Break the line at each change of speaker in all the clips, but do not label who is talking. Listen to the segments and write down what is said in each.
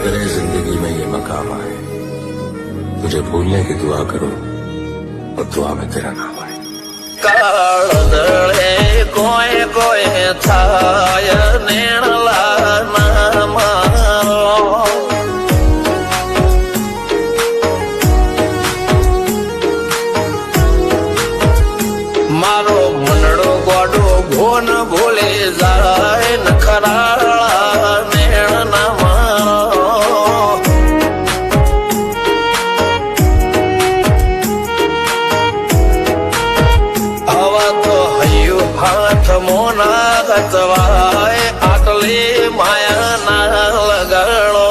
करे जिंदगी में ये मकाम आए, तुझे भूलने की दुआ करूं और दुआ में तेरा नाम आए।
કાળદળે કોઈ કોઈ થાય નેણલા ના મારો મારો મનડો ગોડો ભોન ભૂલે જાય નખરાળા નેણ ના મારો હાથ મોના ગતવાય આટલી માયા ના લગાડો।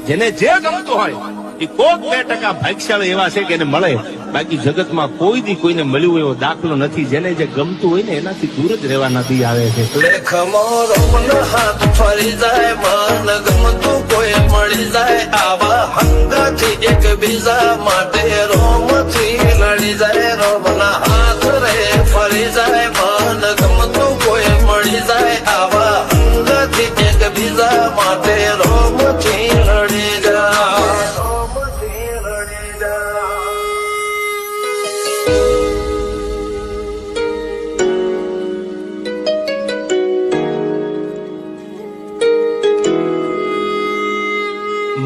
જેને જે ગમતું હોય એ કોક 2% ભાગ્યશાળી એવા છે કે એને મળે, બાકી જગતમાં કોઈ દી કોઈને મળ્યું એવો દાખલો નથી। જેને જે ગમતું હોય ને એનાથી દૂર જ રહેવા નથી આવે છે।
લેખમો રોમન હાથ ફરી જાય, મન ગમતું કોઈ મળી જાય, આવા હંગાથી એકબીજા માટે રોમથી લડી જાય। રોમના હાથ રે ફરી જાય, મન ગમતું કોઈ મળી જાય, આવા હંગાથી એકબીજા માટે રોમથી લડી જાય।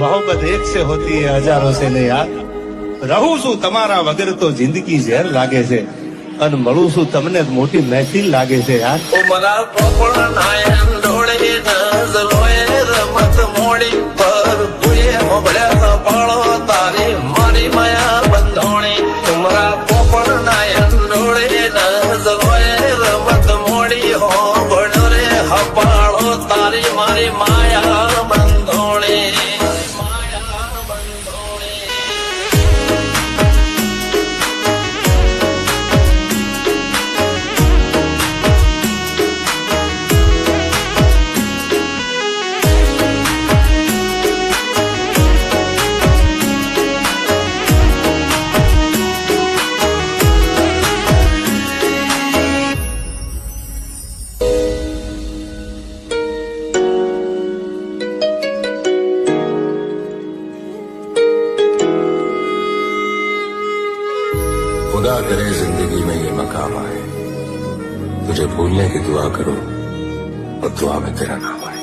मोहब्बत एक से होती है हजारों से ने यार, रहूं છું તમારા વગર તો જિંદગી ઝેર લાગે છે, અને મળું છું તમને મોટી મહેફિલ લાગે છે યાર।
ઉમરા પોપળ નાયન ડોળે નજરોએ રમત મોડી પર ભૂએ મોબળ્યા પાળો તારી મારી માયા બંધોણી। ઉમરા પોપળ નાયન ડોળે નજરોએ રમત મોડી હો બળ્યો રે હપાળો તારી મારી માયા બંધોણી।
खुदा करे जिंदगी में ये मकाम आए, तुझे भूलने की दुआ करूं और दुआ में तेरा नाम आए।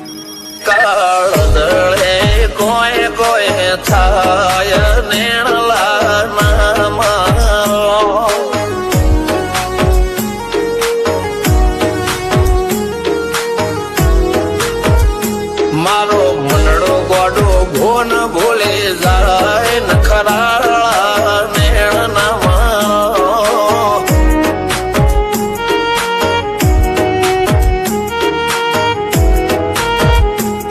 કાળદળે કોઈ કોઈ થાય નેણલા ના મારો મારો મનડો ગોડો ભોન ભૂલે જાય નખરાળા નેણ ના મારો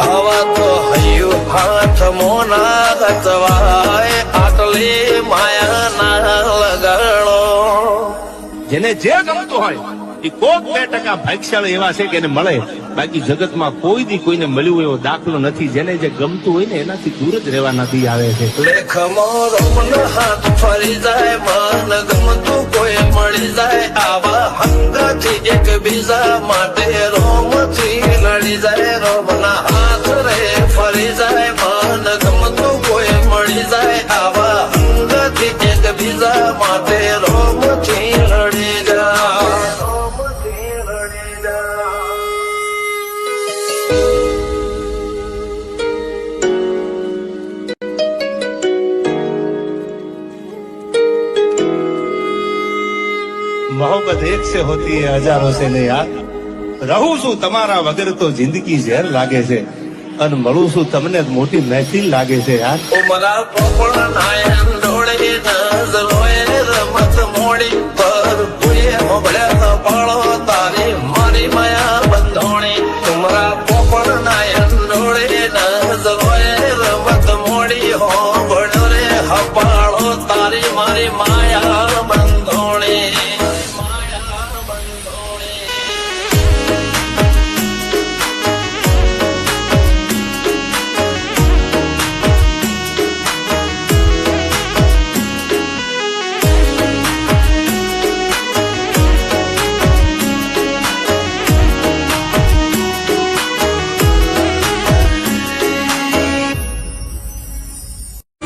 આવા તો હૈયું હાથ મોના ગતવાય આટલી માયા ના લગાડો।
જેને જે ગમતું હોય એ કોક 2% ભાગ્યશાળી એવા છે કે એને મળે, બાકી જગતમાં કોઈ દી કોઈને મળ્યું એવો દાખલો નથી। જેને જે ગમતું હોય ને એનાથી દૂર જ રહેવા નથી આવે છે।
લેખમો રોમન હાથ ફરી જાય, મન ગમતું કોઈ મળી જાય, આવા હંગાથી એકબીજા માટે રોમથી લડી જાય। રોમના હાથ રે ફરી જાય, મન ગમતું કોઈ મળી જાય, આવા હંગાથી એકબીજા માટે રોમથી લડી જાય।
मोहब्बत एक से होती है हजारों से ने यार, रहूं છું તમારા વગર તો જિંદગી ઝેર લાગે છે, અને મળું છું તમને મોટી મહેફિલ લાગે છે યાર।
ઉમરા પોપળ નાયન ડોળે નજરોએ રમત મોડી પર ભૂએ મોબળ્યા પાળો તારી મારી માયા બંધોણી। ઉમરા પોપળ નાયન ડોળે નજરોએ રમત મોડી હો બળ્યો રે હપાળો તારી મારી માયા